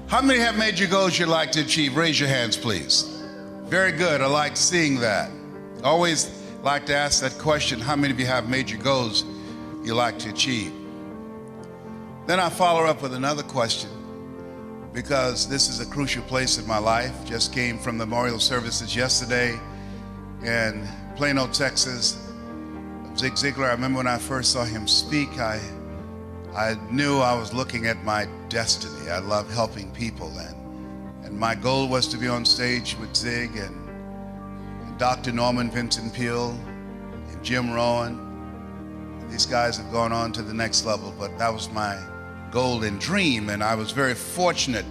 How many have major goals you'd like to achieve? Raise your hands, please. Very good. I like seeing that. Always like to ask that question, how many of you have major goals you like to achieve? Then I follow up with another question, because this is a crucial place in my life. Just came from the memorial services yesterday in Plano, Texas. Zig Ziglar, I remember when I first saw him speak, I knew I was looking at my destiny. I love helping people, and my goal was to be on stage with Zig and Dr. Norman Vincent Peale and Jim Rohn. These guys have gone on to the next level, but that was my goal and dream, and I was very fortunate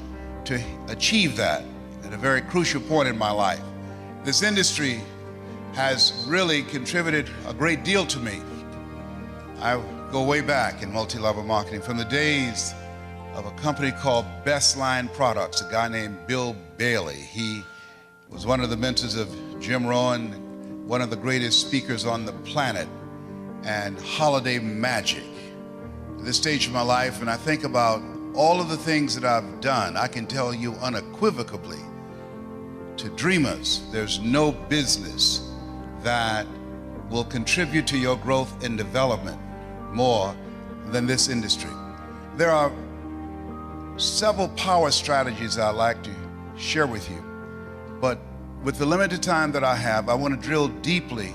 to achieve that at a very crucial point in my life. This industry has really contributed a great deal to me. I go way back in multi-level marketing, from the days of a company called Best Line Products, a guy named Bill Bailey. He was one of the mentors of Jim Rohn, one of the greatest speakers on the planet, and holiday magic. At this stage of my life, and I think about all of the things that I've done, I can tell you unequivocally, to dreamers, there's no business that will contribute to your growth and development more than this industry. There are several power strategies I'd like to share with you, but with the limited time that I have, I want to drill deeply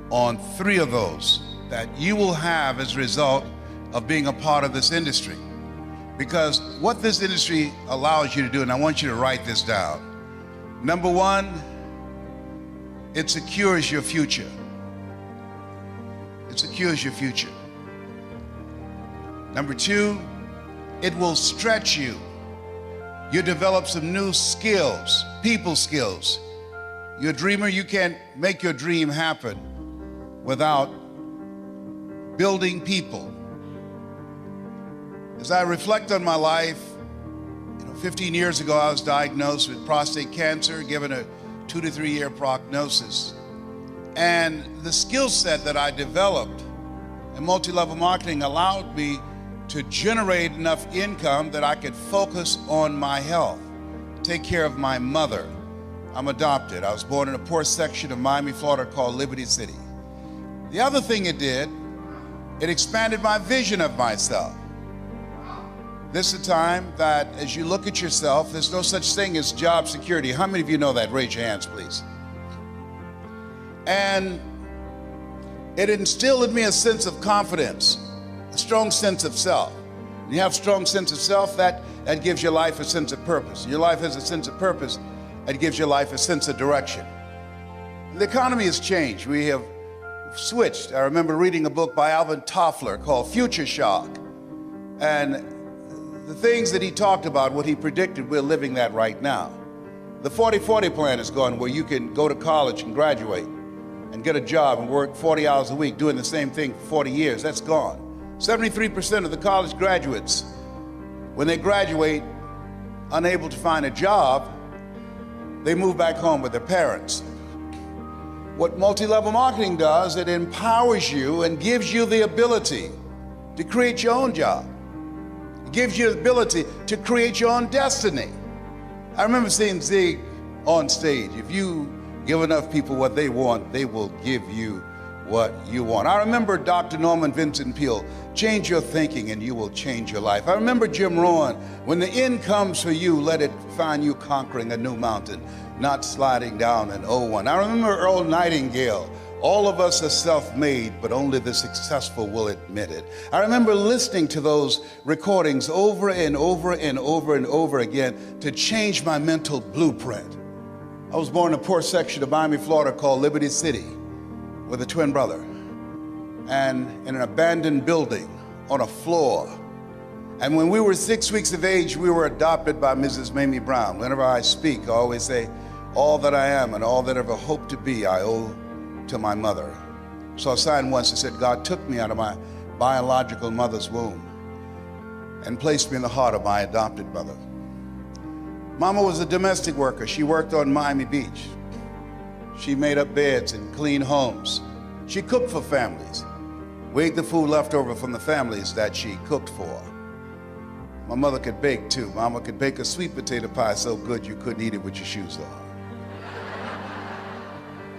on 3 of those that you will have as a result of being a part of this industry. Because what this industry allows you to do, and I want you to write this down. Number 1, it secures your future. It secures your future. Number 2, it will stretch you. You develop some new skills, people skills. You're a dreamer, you can't make your dream happen without building people. As I reflect on my life, 15 years ago I was diagnosed with prostate cancer, given a 2 to 3 year prognosis. And the skill set that I developed in multi-level marketing allowed me to generate enough income that I could focus on my health, take care of my mother. I'm adopted. I was born in a poor section of Miami, Florida called Liberty City. The other thing it did, it expanded my vision of myself. This is a time that as you look at yourself, there's no such thing as job security. How many of you know that? Raise your hands, please. And it instilled in me a sense of confidence, a strong sense of self. When you have a strong sense of self, that gives your life a sense of purpose. Your life has a sense of purpose, it gives your life a sense of direction. The economy has changed. We have switched. I remember reading a book by Alvin Toffler called Future Shock. And the things that he talked about, what he predicted, we're living that right now. The 40-40 plan is gone, where you can go to college and graduate and get a job and work 40 hours a week doing the same thing for 40 years. That's gone. 73% of the college graduates, when they graduate, unable to find a job, they move back home with their parents. What multi-level marketing does, it empowers you and gives you the ability to create your own job. It gives you the ability to create your own destiny. I remember seeing Zig on stage. If you give enough people what they want, they will give you what you want. I remember Dr. Norman Vincent Peale, change your thinking and you will change your life. I remember Jim Rohn, when the end comes for you, let it find you conquering a new mountain, not sliding down an old one. I remember Earl Nightingale, all of us are self-made, but only the successful will admit it. I remember listening to those recordings over and over and over and over again to change my mental blueprint. I was born in a poor section of Miami, Florida called Liberty City with a twin brother, and in an abandoned building on a floor. And when we were 6 weeks of age, we were adopted by Mrs. Mamie Brown. Whenever I speak, I always say, all that I am and all that I ever hope to be, I owe to my mother. So I signed once and said, God took me out of my biological mother's womb and placed me in the heart of my adopted mother. Mama was a domestic worker. She worked on Miami Beach. She made up beds and cleaned homes. She cooked for families, weighed the food left over from the families that she cooked for. My mother could bake too. Mama could bake a sweet potato pie so good you couldn't eat it with your shoes on.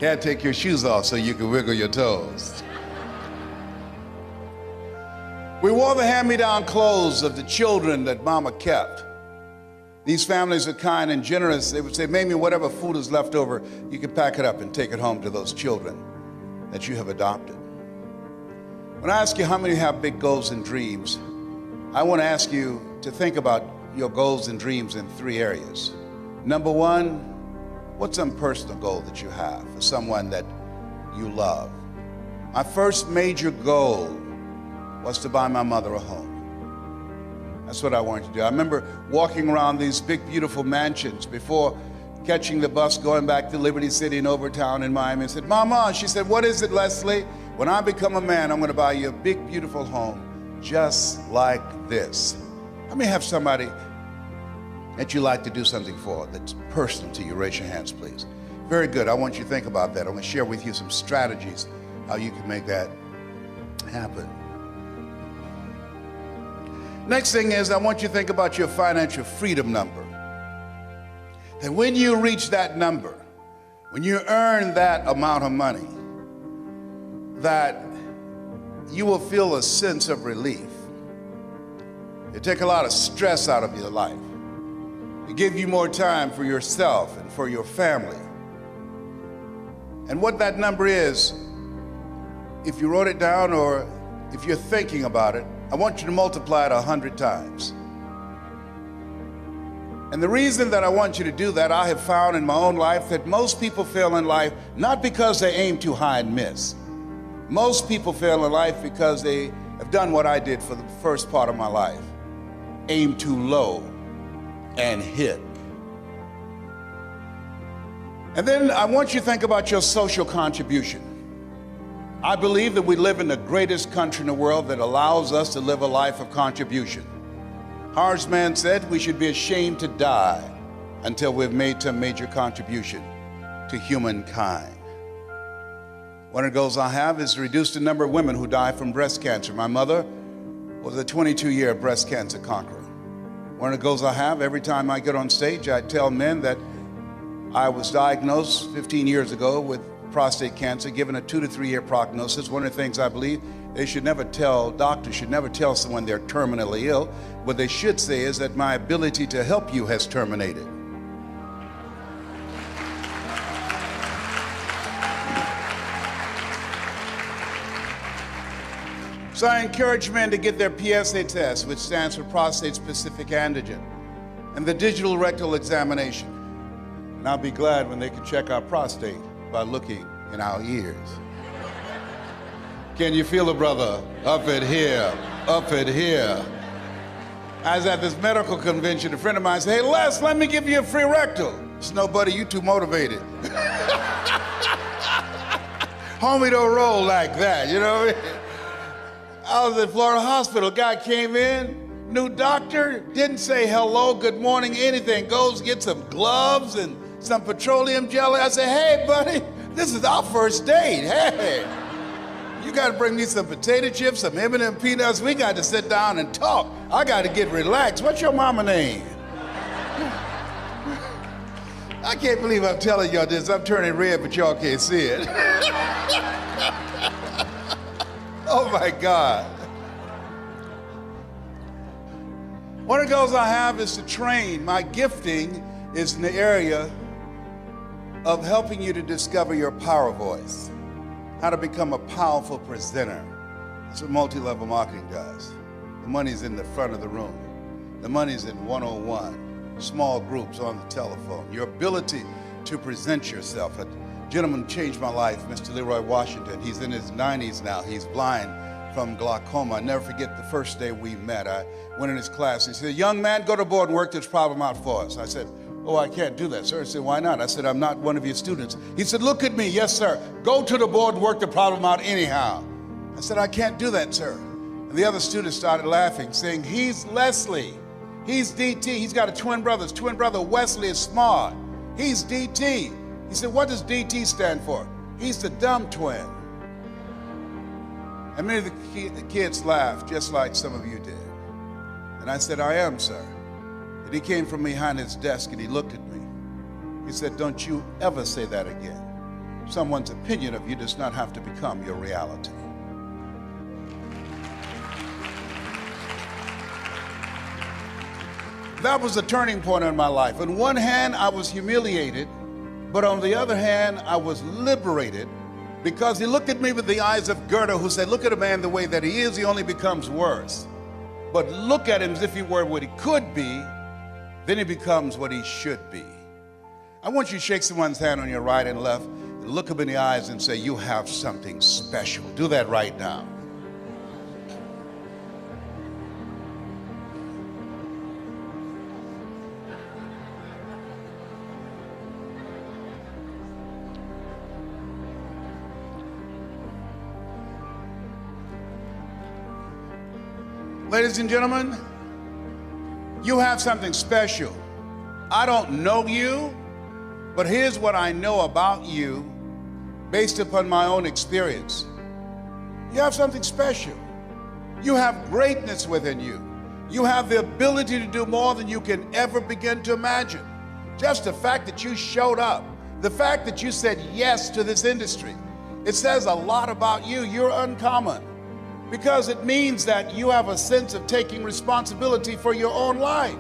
You had to take your shoes off so you could wiggle your toes. We wore the hand-me-down clothes of the children that Mama kept. These families are kind and generous. They would say, Mamie, whatever food is left over, you can pack it up and take it home to those children that you have adopted. When I ask you how many have big goals and dreams, I want to ask you to think about your goals and dreams in 3 areas. Number 1, what's some personal goal that you have for someone that you love? My first major goal was to buy my mother a home. That's what I wanted to do. I remember walking around these big, beautiful mansions before catching the bus going back to Liberty City and Overtown in Miami. I said, Mama, she said, what is it, Leslie? When I become a man, I'm going to buy you a big, beautiful home just like this. Let me have somebody that you like to do something for that's personal to you. Raise your hands, please. Very good. I want you to think about that. I'm going to share with you some strategies how you can make that happen. Next thing is I want you to think about your financial freedom number. And when you reach that number, when you earn that amount of money, that you will feel a sense of relief. It take a lot of stress out of your life. It give you more time for yourself and for your family. And what that number is, if you wrote it down or if you're thinking about it, I want you to multiply it 100 times. And the reason that I want you to do that, I have found in my own life that most people fail in life not because they aim too high and miss. Most people fail in life because they have done what I did for the first part of my life. Aim too low and hit. And then I want you to think about your social contribution. I believe that we live in the greatest country in the world that allows us to live a life of contribution. Harsman said we should be ashamed to die until we've made some major contribution to humankind. One of the goals I have is to reduce the number of women who die from breast cancer. My mother was a 22-year breast cancer conqueror. One of the goals I have, every time I get on stage, I tell men that I was diagnosed 15 years ago with prostate cancer, given a 2 to 3 year prognosis. One of the things I believe doctors should never tell someone they're terminally ill. What they should say is that my ability to help you has terminated. So I encourage men to get their PSA test, which stands for prostate specific antigen, and the digital rectal examination. And I'll be glad when they can check our prostate by looking in our ears. Can you feel it, brother? Up at here, up at here. I was at this medical convention, a friend of mine said, hey, Les, let me give you a free rectal. I said, no, buddy, you too motivated. Homie don't roll like that, you know what I mean? I was at Florida Hospital, guy came in, new doctor, didn't say hello, good morning, anything, goes get some gloves and some petroleum jelly. I said, hey, buddy, this is our first date, hey. You gotta bring me some potato chips, some M&M peanuts. We got to sit down and talk. I gotta get relaxed. What's your mama name? I can't believe I'm telling y'all this. I'm turning red, but y'all can't see it. Oh my God. One of the goals I have is to train. My gifting is in the area of helping you to discover your power voice. How to become a powerful presenter. That's what multi-level marketing does. The money's in the front of the room. The money's in 101, small groups on the telephone. Your ability to present yourself. A gentleman changed my life, Mr. Leroy Washington. He's in his 90s now. He's blind from glaucoma. I never forget the first day we met. I went in his class. He said, young man, go to board and work this problem out for us. I said, oh, I can't do that, sir. I said, why not? I said, I'm not one of your students. He said, look at me. Yes, sir. Go to the board and work the problem out anyhow. I said, I can't do that, sir. And the other students started laughing, saying, he's Leslie. He's DT. He's got a twin brother. His twin brother, Wesley, is smart. He's DT. He said, what does DT stand for? He's the dumb twin. And many of the kids laughed, just like some of you did. And I said, I am, sir. And he came from behind his desk and he looked at me. He said, don't you ever say that again. Someone's opinion of you does not have to become your reality. That was a turning point in my life. On one hand, I was humiliated, but on the other hand, I was liberated, because he looked at me with the eyes of Goethe, who said, look at a man the way that he is, he only becomes worse. But look at him as if he were what he could be, then he becomes what he should be. I want you to shake someone's hand on your right and left, and look them in the eyes and say, you have something special. Do that right now. Ladies and gentlemen, you have something special. I don't know you, but here's what I know about you based upon my own experience. You have something special. You have greatness within you. You have the ability to do more than you can ever begin to imagine. Just the fact that you showed up, the fact that you said yes to this industry, it says a lot about you. You're uncommon, because it means that you have a sense of taking responsibility for your own life.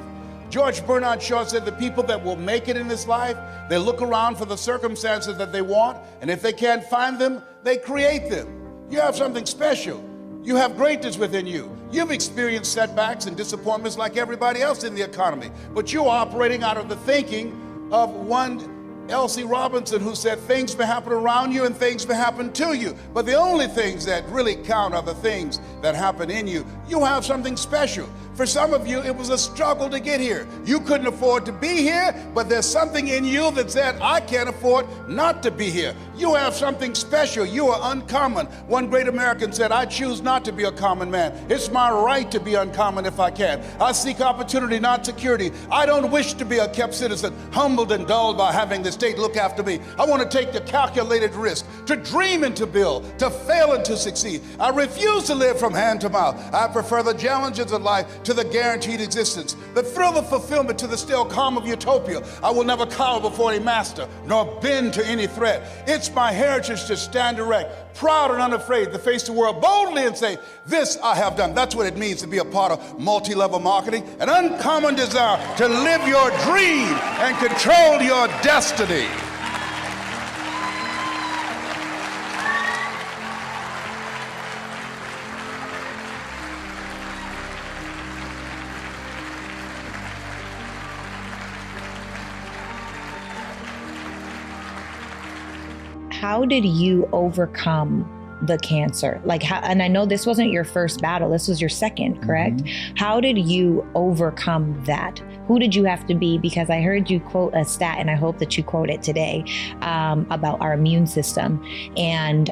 George Bernard Shaw said the people that will make it in this life, they look around for the circumstances that they want, and if they can't find them, they create them. You have something special. You have greatness within you. You've experienced setbacks and disappointments like everybody else in the economy, but you're operating out of the thinking of one L.C. Robinson, who said things may happen around you and things may happen to you, but the only things that really count are the things that happen in you. You have something special. For some of you, it was a struggle to get here. You couldn't afford to be here, but there's something in you that said, I can't afford not to be here. You have something special. You are uncommon. One great American said, I choose not to be a common man. It's my right to be uncommon if I can. I seek opportunity, not security. I don't wish to be a kept citizen, humbled and dulled by having the state look after me. I want to take the calculated risk, to dream and to build, to fail and to succeed. I refuse to live from hand to mouth. I prefer the challenges of life to the guaranteed existence, the thrill of fulfillment to the still calm of utopia. I will never cower before any master, nor bend to any threat. It's my heritage to stand erect, proud and unafraid, to face the world boldly and say, this I have done. That's what it means to be a part of multi-level marketing, an uncommon desire to live your dream and control your destiny. How did you overcome the cancer? Like, how, and I know this wasn't your first battle, this was your second, correct? Mm-hmm. How did you overcome that? Who did you have to be? Because I heard you quote a stat, and I hope that you quote it today, about our immune system. And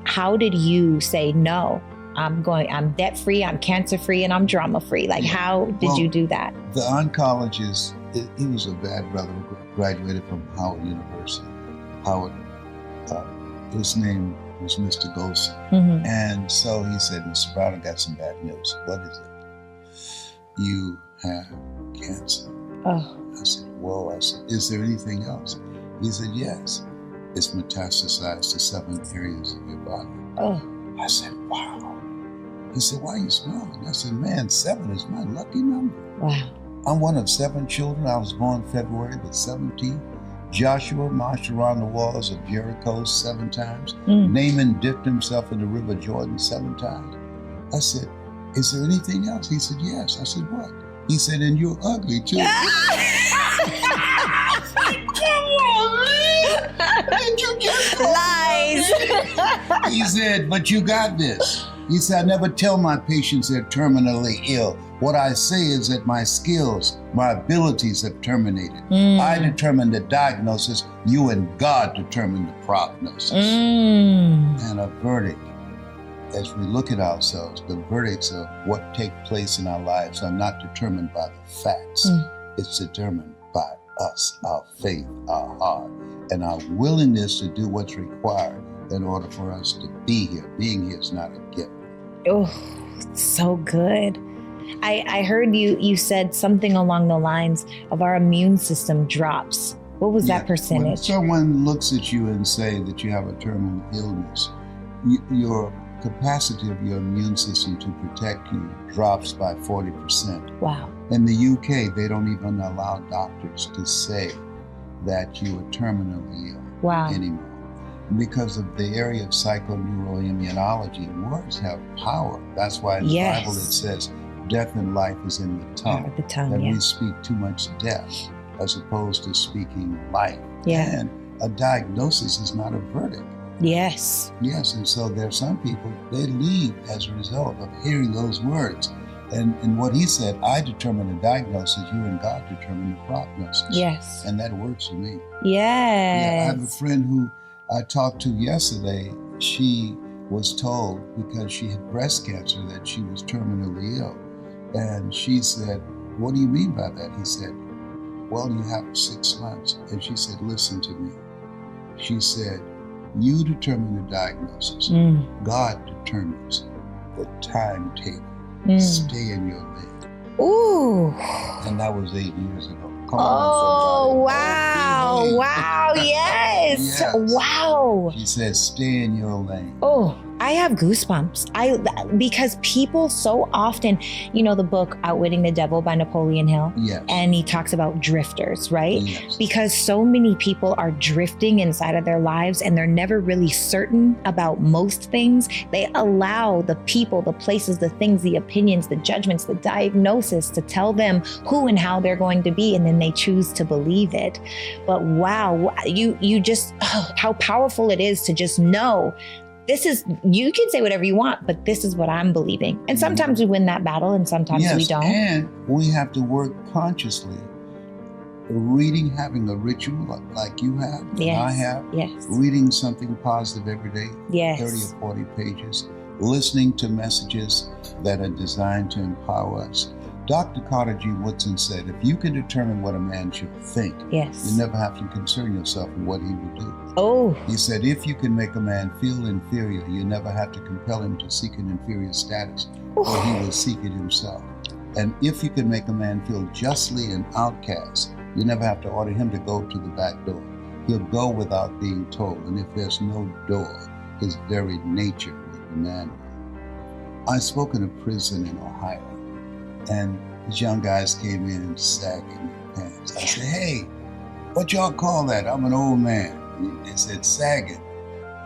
how did you say, no, I'm debt free, I'm cancer free, and I'm drama free? Like, how did you do that? The oncologist, he was a bad brother who graduated from Howard University. His name was Mr. Golson. Mm-hmm. And so he said, Mr. Brown, I got some bad news. What is it? You have cancer. Oh. I said, whoa. I said, is there anything else? He said, yes. It's metastasized to 7 areas of your body. Oh. I said, wow. He said, why are you smiling? I said, man, 7 is my lucky number. Wow. I'm one of 7 children. I was born February the 17th. Joshua marched around the walls of Jericho 7 times. Naaman dipped himself in the river Jordan 7 times. I said, is there anything else? He said, yes. I said, what? He said, and you're ugly too. Come on, man. Did you just lies? He said, but you got this. He said, I never tell my patients they're terminally ill. What I say is that my skills, my abilities have terminated. I determine the diagnosis, you and God determine the prognosis. And a verdict, as we look at ourselves, the verdicts of what take place in our lives are not determined by the facts. It's determined by us, our faith, our heart, and our willingness to do what's required in order for us to be here. Being here is not a gift. Oh, so good. I heard you said something along the lines of our immune system drops. What was that When percentage? someone looks at you and say that you have a terminal illness, your capacity of your immune system to protect you drops by 40%. Wow. In the UK, they don't even allow doctors to say that you are terminally ill Wow. anymore. Because of the area of psychoneuroimmunology, words have power. That's why in the Yes. Bible it says, death and life is in the tongue. The tongue, That yeah. we speak too much death as opposed to speaking life. Yeah. And a diagnosis is not a verdict. Yes. Yes, and so there are some people, they leave as a result of hearing those words. And what he said, I determine the diagnosis, you and God determine the prognosis. Yes. And that works for me. Yes. Yeah, I have a friend who I talked to yesterday. She was told because she had breast cancer that she was terminally ill. And she said, what do you mean by that? He said, well, you have 6 months. And she said, listen to me. She said, you determine the diagnosis. God determines the timetable. Stay in your lane. Ooh. And that was 8 years ago. Come Oh, on, wow. somebody. Wow. Yes. Yes. Wow. She said, stay in your lane. Oh, I have goosebumps. Because people so often, the book Outwitting the Devil by Napoleon Hill. Yes. And he talks about drifters, right? Yes. Because so many people are drifting inside of their lives and they're never really certain about most things. They allow the people, the places, the things, the opinions, the judgments, the diagnosis to tell them who and how they're going to be, and then they choose to believe it. But wow, you just, how powerful it is to just know you can say whatever you want, but this is what I'm believing. And sometimes we win that battle and sometimes we don't. And we have to work consciously. Reading, having a ritual like you have, and I have. Yes. Reading something positive every day, Yes. 30 or 40 pages. Listening to messages that are designed to empower us. Dr. Carter G. Woodson said, if you can determine what a man should think, Yes. you never have to concern yourself with what he will do. Oh. He said, if you can make a man feel inferior, you never have to compel him to seek an inferior status, or he will seek it himself. And if you can make a man feel justly an outcast, you never have to order him to go to the back door. He'll go without being told. And if there's no door, his very nature will demand one. I spoke in a prison in Ohio, and these young guys came in and sagging their pants. I said, hey, what y'all call that? I'm an old man. And they said, sagging.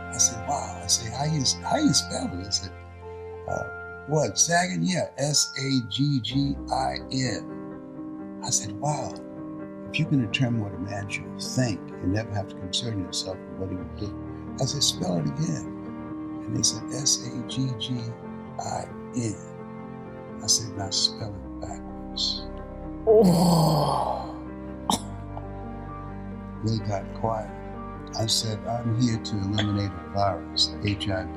I said, wow. I said, how you spell it? They said, what, sagging? Yeah, S-A-G-G-I-N. I said, wow. If you can determine what a man should think, you never have to concern yourself with what he will do. I said, spell it again. And they said, S-A-G-G-I-N. I said, now spell it backwards. Oh. They got quiet. I said, I'm here to eliminate a virus, HIV,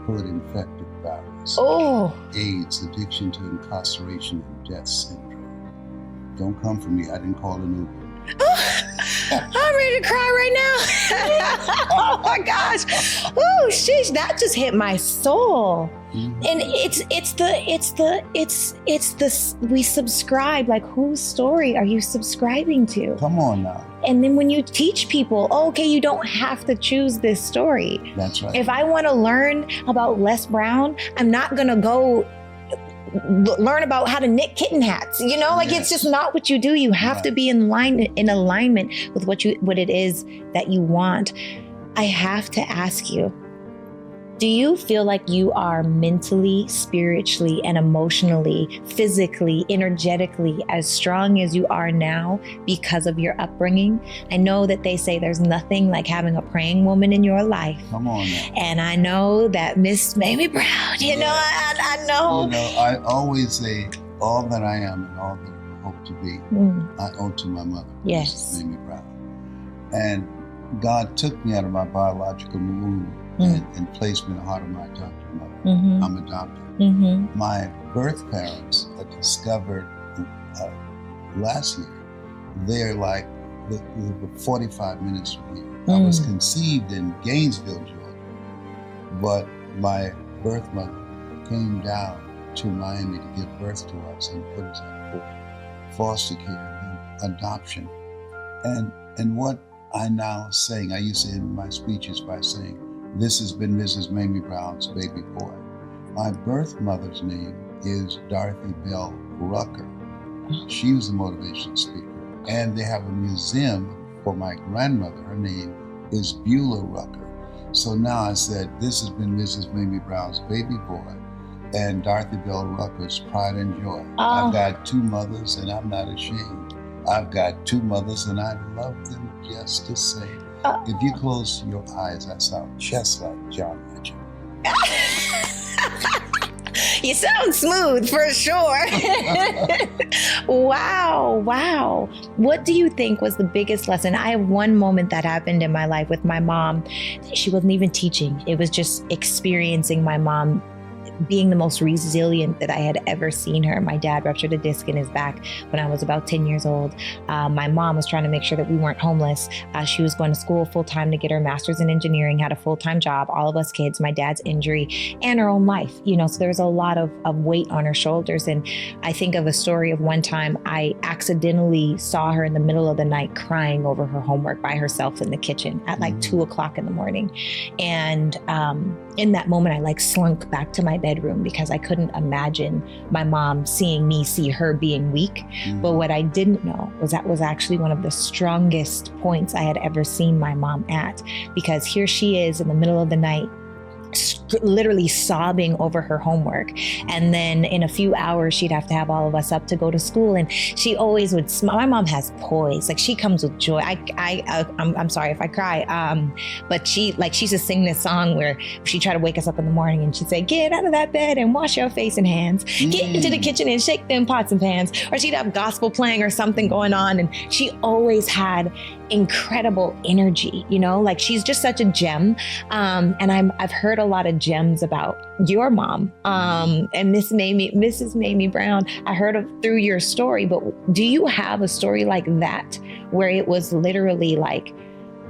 hood infected virus, Oh. AIDS, addiction to incarceration and death syndrome. Don't come for me. I didn't call an Uber. I'm ready to cry right now. Oh my gosh. Oh, sheesh, that just hit my soul. Mm-hmm. And we subscribe, like whose story are you subscribing to? Come on now. And then when you teach people, okay, you don't have to choose this story. That's right. If I want to learn about Les Brown, I'm not going to go learn about how to knit kitten hats. It's just not what you do. You have to be in alignment with what it is that you want. I have to ask you, do you feel like you are mentally, spiritually, and emotionally, physically, energetically as strong as you are now because of your upbringing? I know that they say there's nothing like having a praying woman in your life. Come on now. And I know that Miss Mamie Brown, I know. I always say all that I am and all that I hope to be, I owe to my mother, Yes. Mamie Brown. And God took me out of my biological womb and placed me in the heart of my adopted mother. Mm-hmm. I'm adopted. Mm-hmm. My birth parents are discovered last year. They're like 45 minutes from here. I was conceived in Gainesville, Georgia, but my birth mother came down to Miami to give birth to us and put us up for foster care and adoption. And what I now sing, I used to end my speeches by saying, "This has been Mrs. Mamie Brown's baby boy." My birth mother's name is Dorothy Bell Rucker. She was a motivational speaker. And they have a museum for my grandmother. Her name is Beulah Rucker. So now I said, this has been Mrs. Mamie Brown's baby boy and Dorothy Bell Rucker's pride and joy. I've got two mothers and I'm not ashamed. I've got two mothers and I love them just the same. If you close your eyes, I sound just like John Legend. You sound smooth for sure. Wow. What do you think was the biggest lesson? I have one moment that happened in my life with my mom. She wasn't even teaching. It was just experiencing my mom being the most resilient that I had ever seen her. My dad ruptured a disc in his back when I was about 10 years old. My mom was trying to make sure that we weren't homeless. She was going to school full time to get her master's in engineering, had a full-time job, all of us kids, my dad's injury, and her own life. So there was a lot of weight on her shoulders. And I think of a story of one time I accidentally saw her in the middle of the night crying over her homework by herself in the kitchen at like 2:00 in the morning. And in that moment, I slunk back to my bedroom because I couldn't imagine my mom seeing me see her being weak. But what I didn't know was that was actually one of the strongest points I had ever seen my mom at, because here she is in the middle of the night, literally sobbing over her homework. And then in a few hours, she'd have to have all of us up to go to school. And she always would smile. My mom has poise. She comes with joy. I'm sorry if I cry. But she used to sing this song where she'd try to wake us up in the morning and she'd say, "Get out of that bed and wash your face and hands. Get into the kitchen and shake them pots and pans." Or she'd have gospel playing or something going on. And she always had incredible energy, she's just such a gem. And I've heard a lot of gems about your mom, and Mrs. Mamie Brown. I heard through your story, but do you have a story like that where it was literally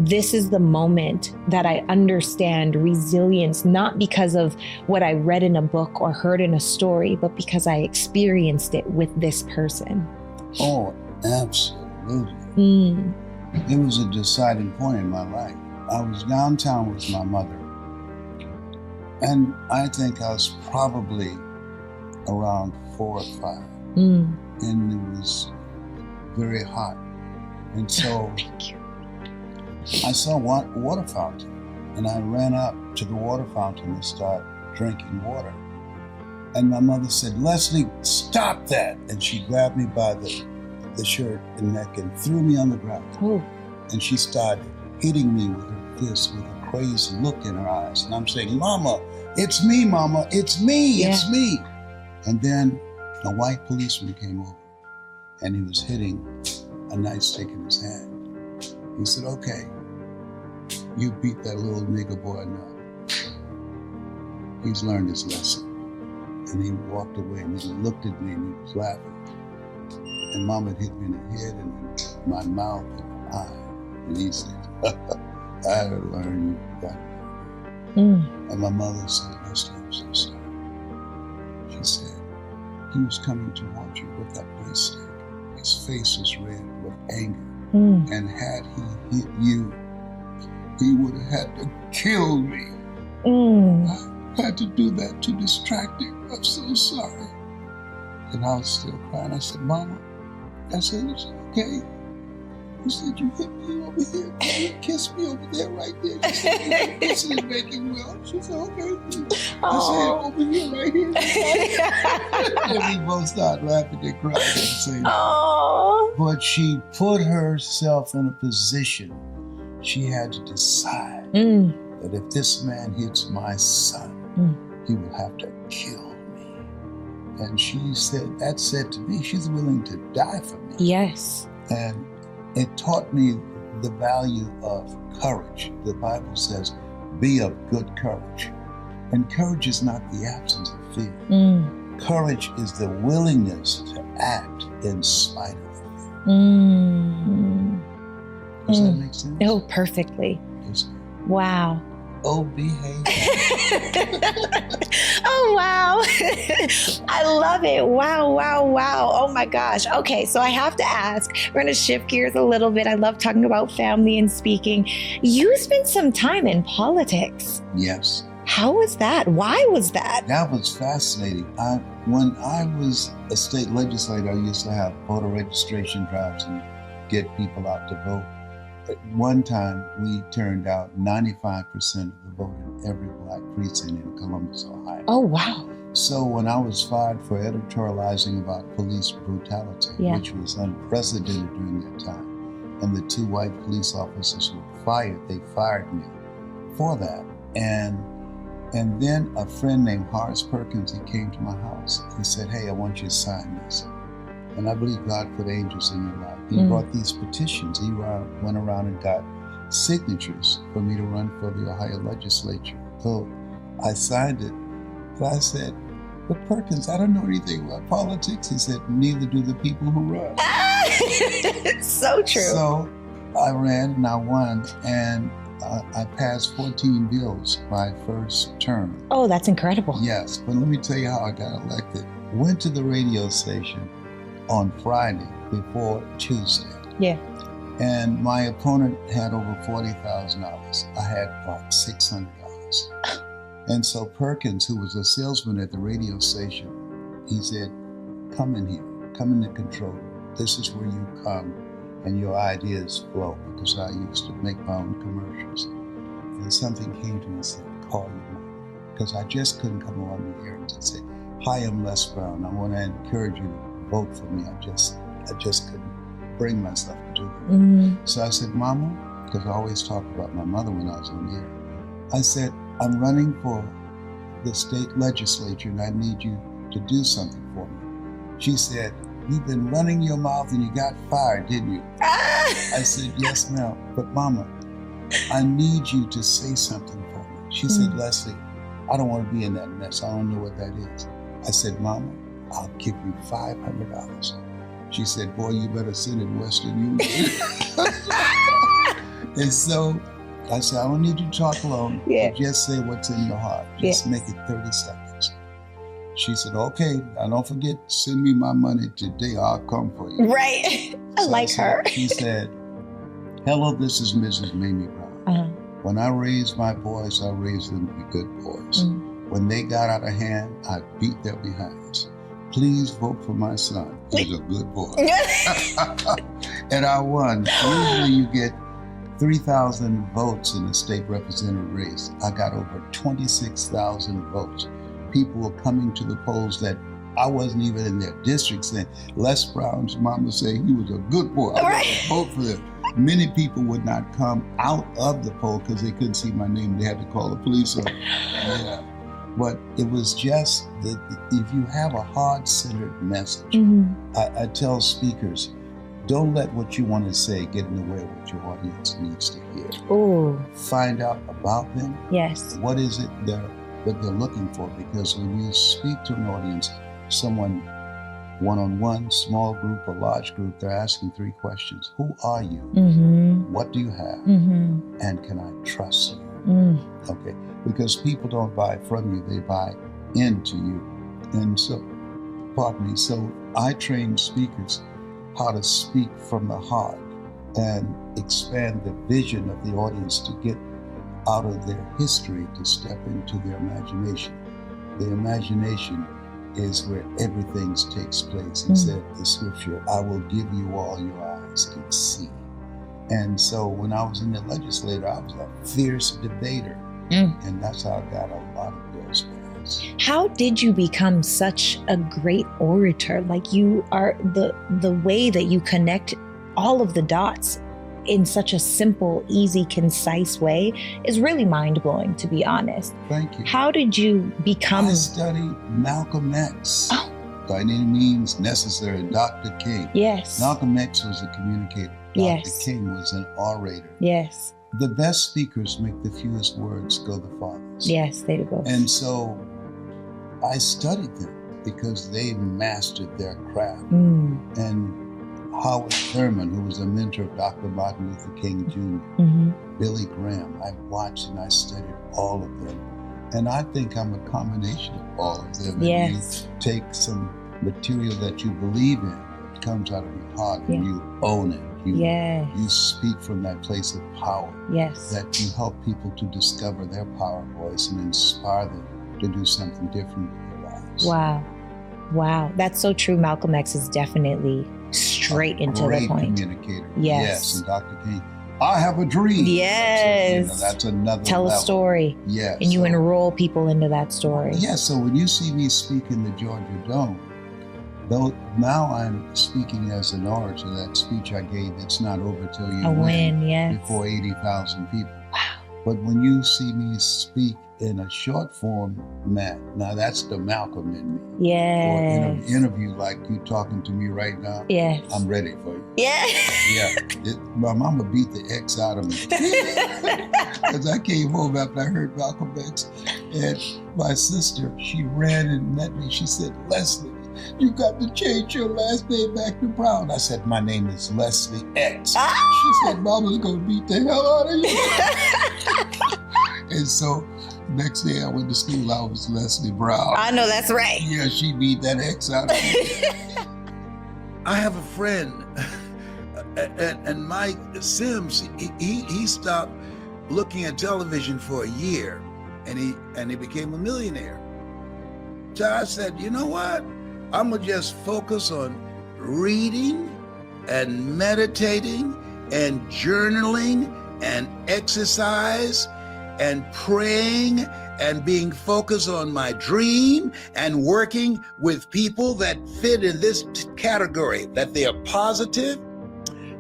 this is the moment that I understand resilience, not because of what I read in a book or heard in a story, but because I experienced it with this person? Oh, absolutely. It was a deciding point in my life. I was downtown with my mother, and I think I was probably around 4 or 5. And it was very hot. And so I saw one water fountain, and I ran up to the water fountain and started drinking water. And my mother said, "Leslie, stop that." And she grabbed me by the shirt and neck and threw me on the ground. And she started hitting me with her fist with a crazy look in her eyes. And I'm saying, "Mama, it's me, Mama, it's me, it's me." And then a white policeman came over and he was hitting a nightstick in his hand. He said, "Okay, you beat that little nigger boy enough. He's learned his lesson." And he walked away and he looked at me and he was laughing. And Mama hit me in the head and in my mouth and my eye. And he said, "I learned you got it." And my mother said, "Leslie, I'm so sorry." She said, "He was coming towards you with that nice stick. His face was red with anger. And had he hit you, he would have had to kill me. I had to do that to distract him. I'm so sorry." And I was still crying. I said, "Mama," I said, "It's okay." He said, "You hit me over here. You kissed me over there, right there." She said, "This is making well." She said, "Okay." I said, "Over here, right here." And we both started laughing and crying at the same time. But she put herself in a position. She had to decide that if this man hits my son, he will have to kill me. And she said, that said to me, she's willing to die for me. Yes. And it taught me the value of courage. The Bible says, "Be of good courage." And courage is not the absence of fear. Courage is the willingness to act in spite of fear. Mm. Does that make sense? Oh, perfectly. Yes. Wow. Oh, behave. Oh, wow. I love it. Wow, wow, wow. Oh my gosh. Okay, so I have to ask, we're going to shift gears a little bit. I love talking about family and speaking. You spent some time in politics. Yes. How was that? Why was that? That was fascinating. When I was a state legislator, I used to have voter registration drives and get people out to vote. At one time, we turned out 95% of the vote in every black precinct in Columbus, Ohio. Oh, wow. So when I was fired for editorializing about police brutality, which was unprecedented during that time, and the 2 white police officers were fired, they fired me for that. And then a friend named Horace Perkins, he came to my house. He said, hey, I want you to sign this. And I believe God put angels in your life. He brought these petitions. He went around and got signatures for me to run for the Ohio legislature. So I signed it. And I said, but Perkins, I don't know anything about politics. He said, neither do the people who run. So true. So I ran and I won. And I passed 14 bills my first term. Oh, that's incredible. Yes, but let me tell you how I got elected. Went to the radio station on Friday before Tuesday. Yeah. And my opponent had over $40,000. I had about $600. And so Perkins, who was a salesman at the radio station, he said, come in here, come in the control room. This is where you come and your ideas flow, because I used to make my own commercials. And something came to me and said, call your mom. Because I just couldn't come on the air and just say, hi, I'm Les Brown. I want to encourage you to vote for me. I just couldn't bring myself to do that. So I said, Mama, because I always talk about my mother when I was on the air. I said, I'm running for the state legislature and I need you to do something for me. She said, you've been running your mouth and you got fired, didn't you? I said, yes, ma'am. But Mama, I need you to say something for me. She said, Leslie, I don't want to be in that mess. I don't know what that is. I said, Mama, I'll give you $500. She said, boy, you better send it Western Union. And so I said, I don't need you to talk long. Yeah. Just say what's in your heart. Just make it 30 seconds. She said, okay, now don't forget, send me my money today. I'll come for you. Right. I like her. She said, hello, this is Mrs. Mamie Brown. When I raised my boys, I raised them to be good boys. When they got out of hand, I beat their behinds. Please vote for my son. He's a good boy. And I won. Usually you get 3,000 votes in the state representative race. I got over 26,000 votes. People were coming to the polls that I wasn't even in their district saying, Les Brown's mama said he was a good boy. I want to vote for him. Many people would not come out of the poll because they couldn't see my name. They had to call the police on. Yeah. But it was just that if you have a heart-centered message, I tell speakers, don't let what you want to say get in the way of what your audience needs to hear. Ooh. Find out about them. Yes. What is it that they're looking for? Because when you speak to an audience, someone one-on-one, small group, or large group, they're asking 3 questions. Who are you? What do you have? And can I trust you? Okay. Because people don't buy from you, they buy into you. And so, pardon me, so I train speakers how to speak from the heart and expand the vision of the audience to get out of their history to step into their imagination. The imagination is where everything takes place. He said, the scripture, I will give you all your eyes can see. And so when I was in the legislature, I was a fierce debater. And that's how I got a lot of bills passed. How did you become such a great orator? Like, you are the way that you connect all of the dots in such a simple, easy, concise way is really mind-blowing, to be honest. Thank you. How did you become? I studied Malcolm X. By any means necessary, Dr. King. Yes. Malcolm X was a communicator. Dr. King was an orator. Yes. The best speakers make the fewest words go the farthest. Yes, they do. And so I studied them because they mastered their craft. And Howard Thurman, who was a mentor of Dr. Martin Luther King Jr., Billy Graham. I watched and I studied all of them. And I think I'm a combination of all of them. Yes. And you take some material that you believe in, it comes out of your heart, and you own it. You speak from that place of power. Yes. That you help people to discover their power voice and inspire them to do something different in their lives. Wow. Wow. That's so true. Malcolm X is definitely straight into the point. Great communicator. Yes. And Dr. King, I have a dream. Yes. So, that's another Tell level. a story. Yes. And you enroll people into that story. Yes. So when you see me speak in the Georgia Dome, though now I'm speaking as an orator, that speech I gave, it's not over till you win. Yes. Before 80,000 people. Wow. But when you see me speak in a short format, now that's the Malcolm in me. Yes. Or in an interview like you talking to me right now. Yes. I'm ready for you. Yeah. My mama beat the X out of me. Because I came home after I heard Malcolm X. And my sister, she ran and met me. She said, Leslie, you got to change your last name back to Brown. I said, my name is Leslie X. She said, Mama's going to beat the hell out of you. And so next day I went to school, I was Leslie Brown. I know that's right. Yeah, she beat that X out of me. I have a friend, and Mike Sims, he stopped looking at television for a year, and he became a millionaire. So I said, you know what? I'm gonna just focus on reading and meditating and journaling and exercise and praying and being focused on my dream and working with people that fit in this category, that they are positive,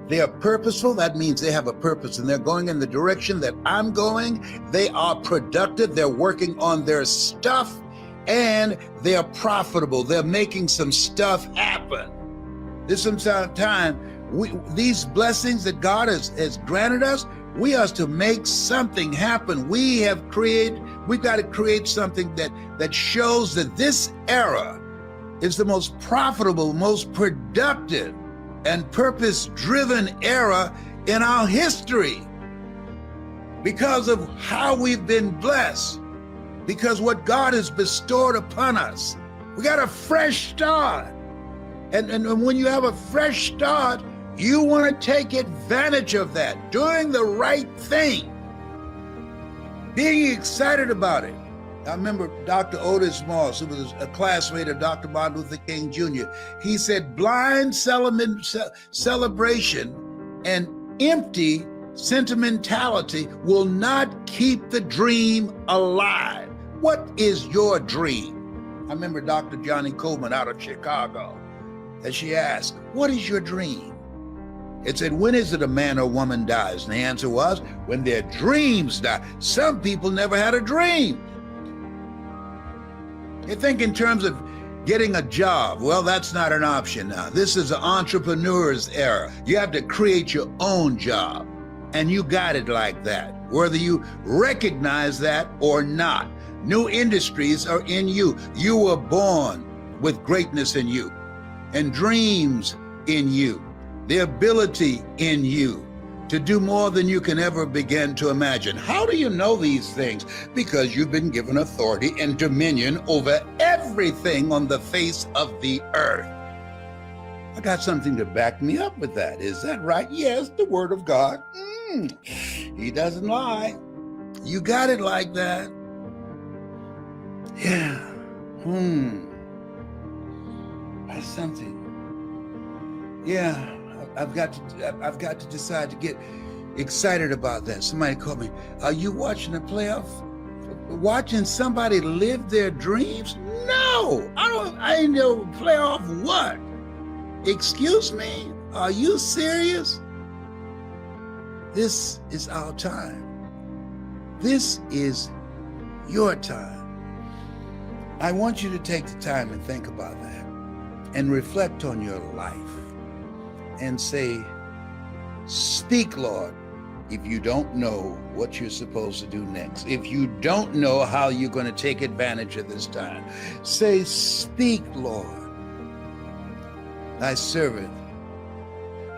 they are purposeful. That means they have a purpose and they're going in the direction that I'm going. They are productive. They're working on their stuff and they're profitable. They're making some stuff happen. This is some time, these blessings that God has granted us, we are to make something happen. We've got to create something that shows that this era is the most profitable, most productive, and purpose-driven era in our history because of how we've been blessed, because what God has bestowed upon us. We got a fresh start. And when you have a fresh start, you want to take advantage of that, doing the right thing, being excited about it. I remember Dr. Otis Moss, who was a classmate of Dr. Martin Luther King Jr. He said, blind celebration and empty sentimentality will not keep the dream alive. What is your dream? I remember Dr. Johnny Coleman out of Chicago, and she asked, what is your dream? It said, when is it a man or woman dies? And the answer was, when their dreams die. Some people never had a dream. You think in terms of getting a job. Well, that's not an option now. This is an entrepreneur's era. You have to create your own job. And you got it like that, whether you recognize that or not. New industries are in you. You were born with greatness in you and dreams in you. The ability in you to do more than you can ever begin to imagine. How do you know these things? Because you've been given authority and dominion over everything on the face of the earth. I got something to back me up with that. Is that right? Yes, the word of God. He doesn't lie. You got it like that. Yeah. That's something. Yeah. I've got to decide to get excited about that. Somebody called me, are you watching the playoff? Watching somebody live their dreams? No, I ain't no playoff what? Excuse me? Are you serious? This is our time. This is your time. I want you to take the time and think about that and reflect on your life. And say, speak, Lord, if you don't know what you're supposed to do next. If you don't know how you're going to take advantage of this time. Say, speak, Lord. Thy servant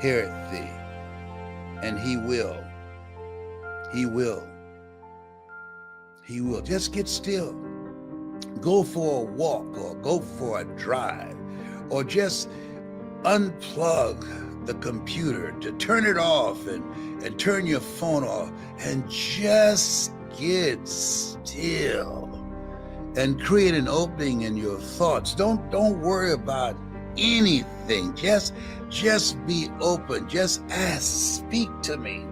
heareth thee, and he will. He will. He will. Just get still. Go for a walk or go for a drive, or just unplug the computer to turn it off and turn your phone off and just get still and create an opening in your thoughts. Don't worry about anything. Just be open. Just ask, speak to me,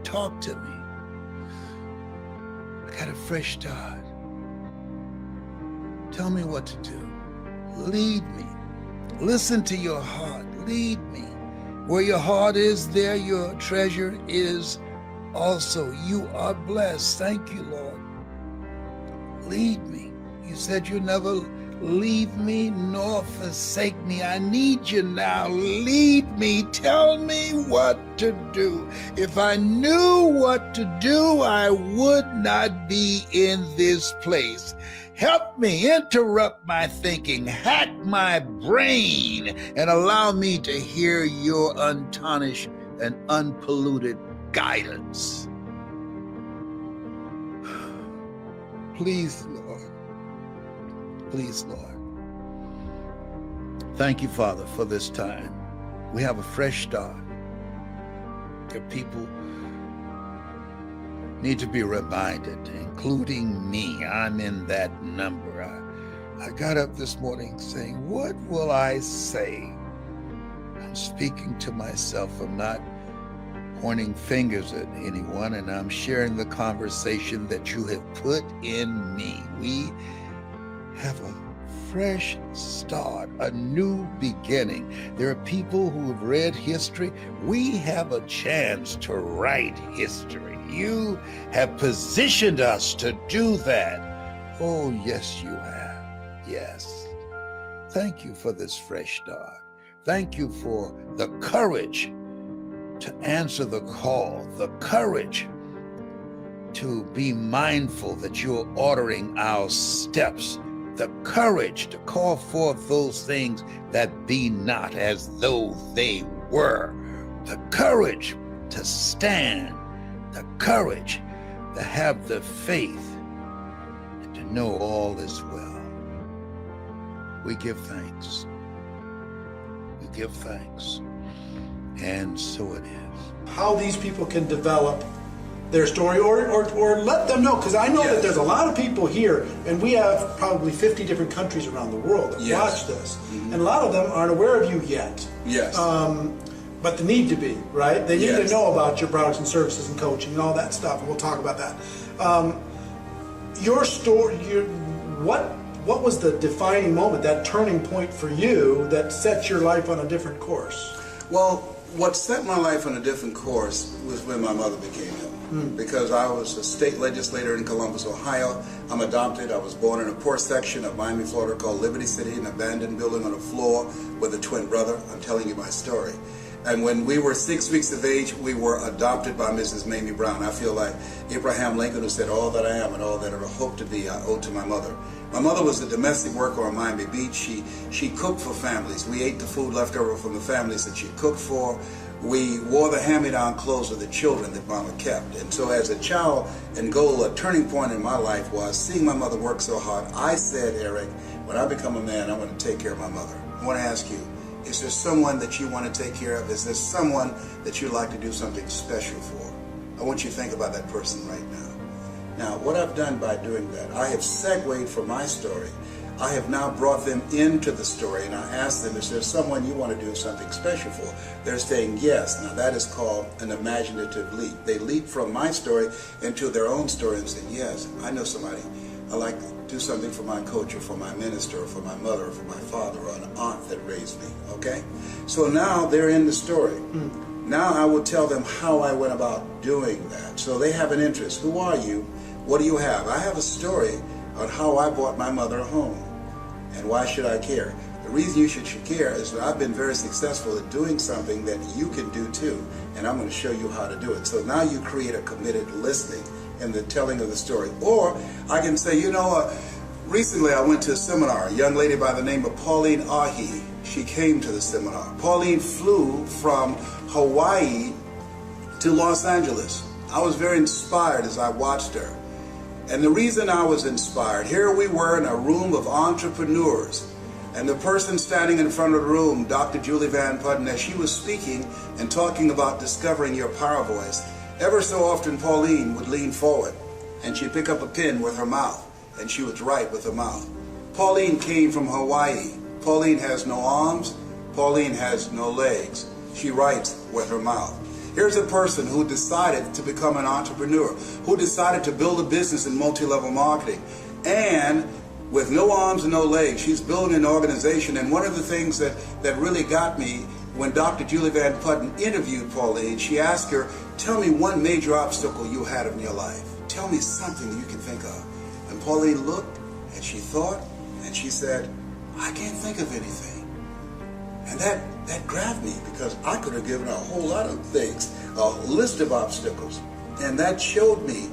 talk to me. I got a fresh start. Tell me what to do. Lead me. Listen to your heart. Lead me. Where your heart is, there your treasure is also. You are blessed. Thank you, Lord. Lead me. You said you'll never leave me nor forsake me. I need you now. Lead me. Tell me what to do. If I knew what to do, I would not be in this place. Help me interrupt my thinking, hack my brain, and allow me to hear your untarnished and unpolluted guidance. Please, Lord. Please, Lord. Thank you, Father, for this time. We have a fresh start. Your people need to be reminded, including me. I'm in that number. I got up this morning saying, what will I say? I'm speaking to myself. I'm not pointing fingers at anyone, and I'm sharing the conversation that you have put in me. We have a fresh start, a new beginning. There are people who have read history. We have a chance to write history. You have positioned us to do that. Oh, yes, you have. Yes. Thank you for this fresh start. Thank you for the courage to answer the call, the courage to be mindful that you're ordering our steps, the courage to call forth those things that be not as though they were, the courage to stand, the courage to have the faith and to know all is well. We give thanks. We give thanks. And so it is. How these people can develop their story or let them know, because I know that there's a lot of people here, and we have probably 50 different countries around the world that watch this, and a lot of them aren't aware of you yet. Yes. But they need to be, right? They need to know about your products and services and coaching and all that stuff, and we'll talk about that. Your story, what was the defining moment, that turning point for you that set your life on a different course? Well, what set my life on a different course was when my mother became ill. Because I was a state legislator in Columbus, Ohio. I'm adopted. I was born in a poor section of Miami, Florida called Liberty City, an abandoned building on a floor with a twin brother. I'm telling you my story. And when we were 6 weeks of age, we were adopted by Mrs. Mamie Brown. I feel like Abraham Lincoln, who said, all that I am and all that I hope to be, I owe to my mother. My mother was a domestic worker on Miami Beach. She cooked for families. We ate the food left over from the families that she cooked for. We wore the hand-me-down clothes of the children that Mama kept. And so as a child and goal, a turning point in my life was seeing my mother work so hard. I said, Eric, when I become a man, I want to take care of my mother. I want to ask you, is there someone that you want to take care of? Is there someone that you'd like to do something special for? I want you to think about that person right now. Now, what I've done by doing that, I have segued from my story. I have now brought them into the story, and I asked them, is there someone you want to do something special for? They're saying yes. Now that is called an imaginative leap. They leap from my story into their own story and say, yes, I know somebody. I like to do something for my coach or for my minister or for my mother or for my father or an aunt that raised me, okay? So now they're in the story. Now I will tell them how I went about doing that. So they have an interest. Who are you? What do you have? I have a story on how I bought my mother a home. And why should I care? The reason you should care is that I've been very successful at doing something that you can do too, and I'm going to show you how to do it. So now you create a committed listening in the telling of the story. Or I can say, recently I went to a seminar, a young lady by the name of Pauline Ahi. She came to the seminar. Pauline flew from Hawaii to Los Angeles. I was very inspired as I watched her. And the reason I was inspired, here we were in a room of entrepreneurs, and the person standing in front of the room, Dr. Julie Van Putten, as she was speaking and talking about discovering your power voice, ever so often Pauline would lean forward and she'd pick up a pen with her mouth and she would write with her mouth. Pauline came from Hawaii. Pauline has no arms. Pauline has no legs. She writes with her mouth. Here's a person who decided to become an entrepreneur, who decided to build a business in multi-level marketing, and with no arms and no legs, she's building an organization. And one of the things that really got me, when Dr. Julie Van Putten interviewed Pauline, she asked her, tell me one major obstacle you had in your life. Tell me something that you can think of. And Pauline looked and she thought and she said, I can't think of anything. And that grabbed me, because I could have given a whole lot of things, a list of obstacles. And that showed me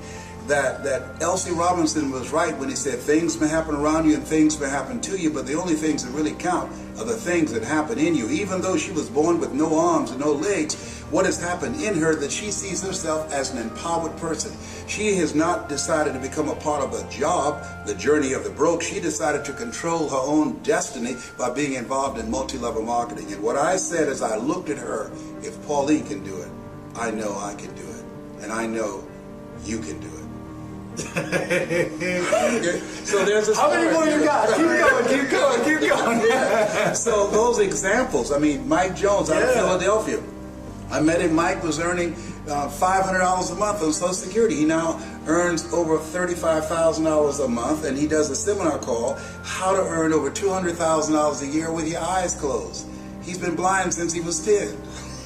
that Elsie Robinson was right when he said things may happen around you and things may happen to you, but the only things that really count are the things that happen in you. Even though she was born with no arms and no legs, what has happened in her, that she sees herself as an empowered person. She has not decided to become a part of a job, the journey of the broke. She decided to control her own destiny by being involved in multi-level marketing. And what I said as I looked at her, if Pauline can do it, I know I can do it. And I know you can do it. So there's a How many more you got? Keep going. Yeah. So those examples, I mean, Mike Jones out of Philadelphia. I met him. Mike was earning $500 a month on Social Security. He now earns over $35,000 a month, and he does a seminar called How to Earn Over $200,000 a Year with Your Eyes Closed. He's been blind since he was 10.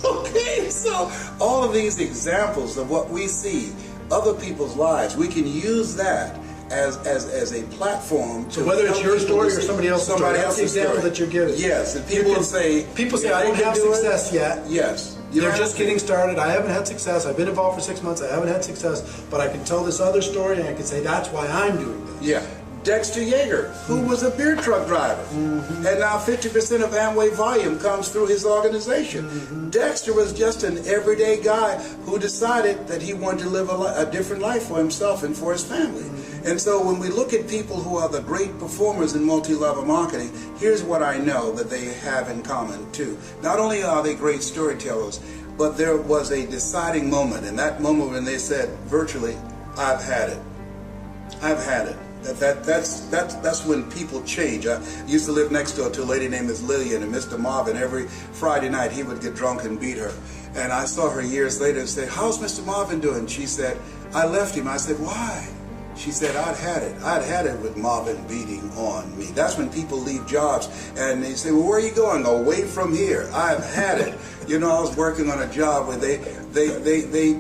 Okay, so all of these examples of what we see, other people's lives, we can use that as a platform to, so whether it's your story or somebody else's story, that's the example story that you're giving. Yes, and people say I don't have success yet. Yes. They're just getting started. I haven't had success. I've been involved for 6 months. I haven't had success, but I can tell this other story and I can say that's why I'm doing this. Yeah. Dexter Yeager, who was a beer truck driver, and now 50% of Amway volume comes through his organization. Dexter was just an everyday guy who decided that he wanted to live a different life for himself and for his family. And so when we look at people who are the great performers in multi-level marketing, here's what I know that they have in common too. Not only are they great storytellers, but there was a deciding moment, and that moment when they said virtually, I've had it. I've had it. That's when people change. I used to live next door to a lady named Miss Lillian, and Mr. Marvin, every Friday night he would get drunk and beat her. And I saw her years later and said, how's Mr. Marvin doing? She said, I left him. I said, why? She said, I'd had it. I'd had it with Marvin beating on me. That's when people leave jobs and they say, well, where are you going? Away from here. I've had it. You know, I was working on a job where they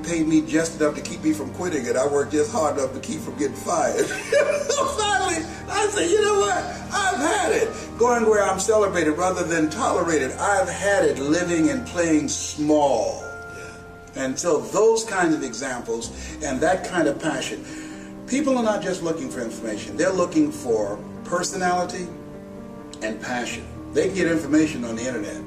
paid me just enough to keep me from quitting it. I worked just hard enough to keep from getting fired. Finally, I said, you know what? I've had it. Going where I'm celebrated rather than tolerated. I've had it living and playing small. And so those kinds of examples and that kind of passion. People are not just looking for information. They're looking for personality and passion. They can get information on the internet.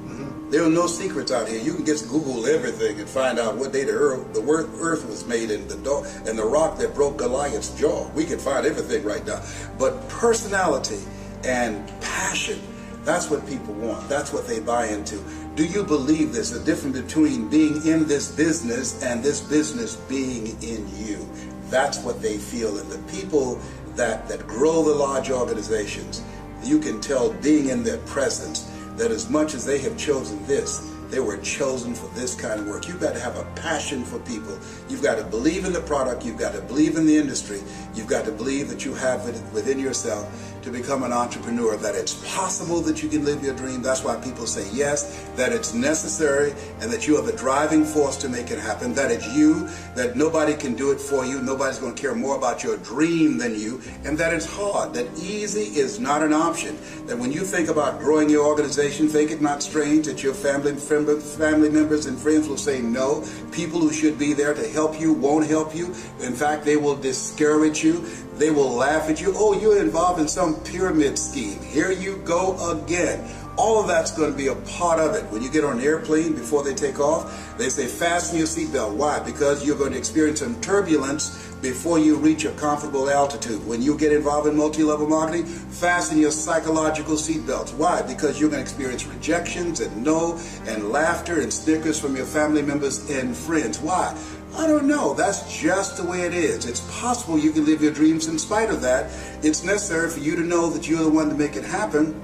There are no secrets out here. You can just Google everything and find out what day the earth was made and the rock that broke Goliath's jaw. We can find everything right now. But personality and passion, that's what people want. That's what they buy into. Do you believe this? The difference between being in this business and this business being in you. That's what they feel. And the people that grow the large organizations, you can tell being in their presence that as much as they have chosen this, they were chosen for this kind of work. You've got to have a passion for people. You've got to believe in the product. You've got to believe in the industry. You've got to believe that you have it within yourself to become an entrepreneur, that it's possible that you can live your dream. That's why people say yes, that it's necessary, and that you are the driving force to make it happen, that it's you, that nobody can do it for you, nobody's going to care more about your dream than you, and that it's hard, that easy is not an option, that when you think about growing your organization, think it not strange that your family members and friends will say no. People who should be there to help you won't help you. In fact, they will discourage you. They will laugh at you. Oh, you're involved in some pyramid scheme. Here you go again. All of that's going to be a part of it. When you get on an airplane, before they take off, they say fasten your seatbelt. Why? Because you're going to experience some turbulence before you reach a comfortable altitude. When you get involved in multi-level marketing, fasten your psychological seatbelts. Why? Because you're going to experience rejections and no and laughter and snickers from your family members and friends. Why? I don't know. That's just the way it is. It's possible you can live your dreams in spite of that. It's necessary for you to know that you're the one to make it happen,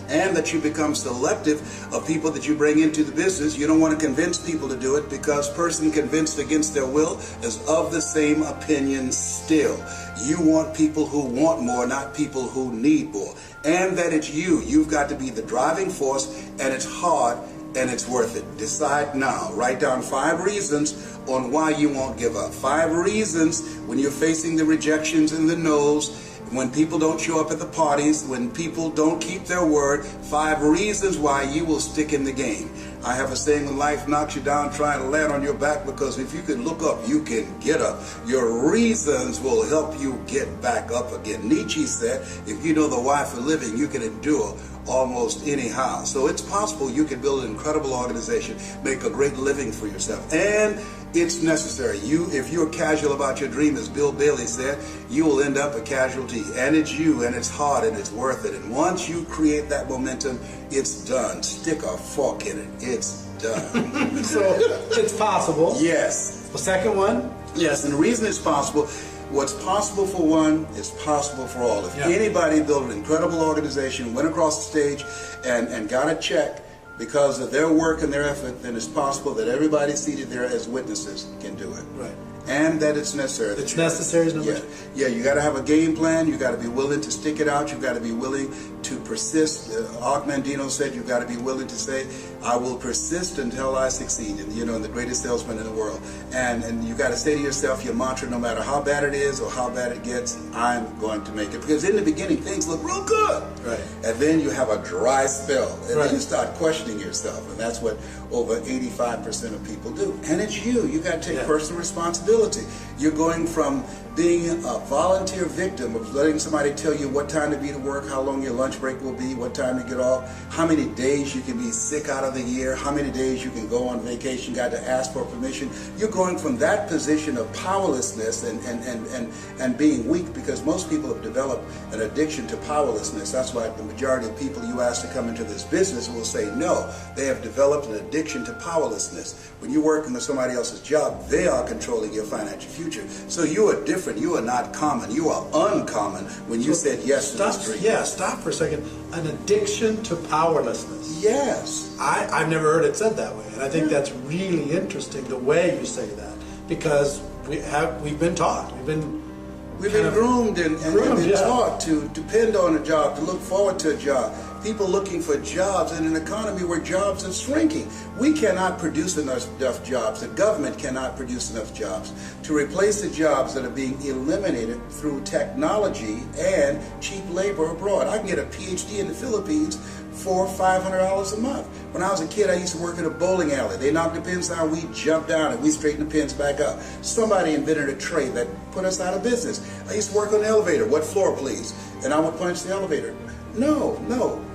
and that you become selective of people that you bring into the business. You don't want to convince people to do it, because person convinced against their will is of the same opinion still. You want people who want more, not people who need more. And that it's you. You've got to be the driving force, and it's hard and it's worth it. Decide now. Write down 5 reasons on why you won't give up. 5 reasons when you're facing the rejections and the no's, when people don't show up at the parties, when people don't keep their word. 5 reasons why you will stick in the game. I have a saying, when life knocks you down, try to land on your back, because if you can look up, you can get up. Your reasons will help you get back up again. Nietzsche said, if you know the why for living, you can endure almost anyhow. So it's possible you can build an incredible organization, make a great living for yourself. And it's necessary. If you're casual about your dream, as Bill Bailey said, you will end up a casualty. And it's you, and it's hard, and it's worth it. And once you create that momentum, it's done. Stick a fork in it. It's done. So it's possible. Yes. The second one? Yes, and the reason it's possible, what's possible for one is possible for all. If anybody built an incredible organization, went across the stage and got a check because of their work and their effort, then it's possible that everybody seated there as witnesses can do it. Right. And that it's necessary. It's necessary is number 2. Yeah, you got to have a game plan. You got to be willing to stick it out. You got to be willing to persist. Og Mandino said you got to be willing to say, I will persist until I succeed. And the greatest salesman in the world. And you got to say to yourself your mantra, no matter how bad it is or how bad it gets, I'm going to make it. Because in the beginning, things look real good. Right. And then you have a dry spell. And then you start questioning yourself. And that's what over 85% of people do. And it's you. You got to take personal responsibility. You're going from being a volunteer victim of letting somebody tell you what time to be to work, how long your lunch break will be, what time to get off, how many days you can be sick out of the year, how many days you can go on vacation, got to ask for permission. You're going from that position of powerlessness and being weak, because most people have developed an addiction to powerlessness. That's why the majority of people you ask to come into this business will say no. They have developed an addiction to powerlessness. When you're working with somebody else's job, they are controlling your financial future. So you are different. You are not common. You are uncommon when you said yes to this dream. Yeah, stop for a second. An addiction to powerlessness. Yes. I've never heard it said that way. And I think that's really interesting, the way you say that. Because we've been taught. We've been groomed and been taught to depend on a job, to look forward to a job. People looking for jobs in an economy where jobs are shrinking. We cannot produce enough jobs. The government cannot produce enough jobs to replace the jobs that are being eliminated through technology and cheap labor abroad. I can get a PhD in the Philippines for $500 a month. When I was a kid, I used to work in a bowling alley. They knocked the pins down, we jumped down, and we straightened the pins back up. Somebody invented a trade that put us out of business. I used to work on the elevator. What floor, please? And I would punch the elevator. No,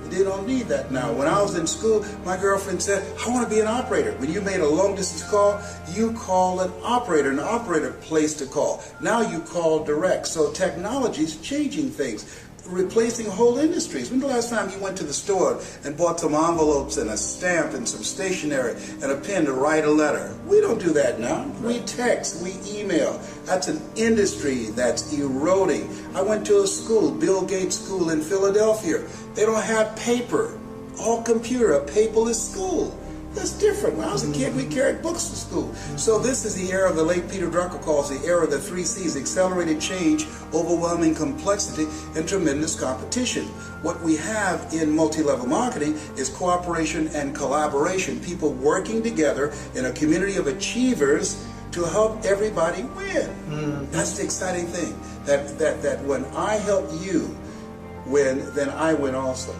they don't need that now. When I was in school, my girlfriend said, I want to be an operator. When you made a long distance call, you call an operator placed a call. Now you call direct. So technology is changing things, replacing whole industries. When the last time you went to the store and bought some envelopes and a stamp and some stationery and a pen to write a letter? We don't do that now. We text, we email. That's an industry that's eroding. I went to a school, Bill Gates School in Philadelphia. They don't have paper, all computer, a paperless school. That's different. When I was a kid, we carried books to school. So this is the era the late Peter Drucker calls the era of the 3 C's: accelerated change, overwhelming complexity, and tremendous competition. What we have in multi-level marketing is cooperation and collaboration, people working together in a community of achievers to help everybody win. That's the exciting thing, that when I help you win, then I win also.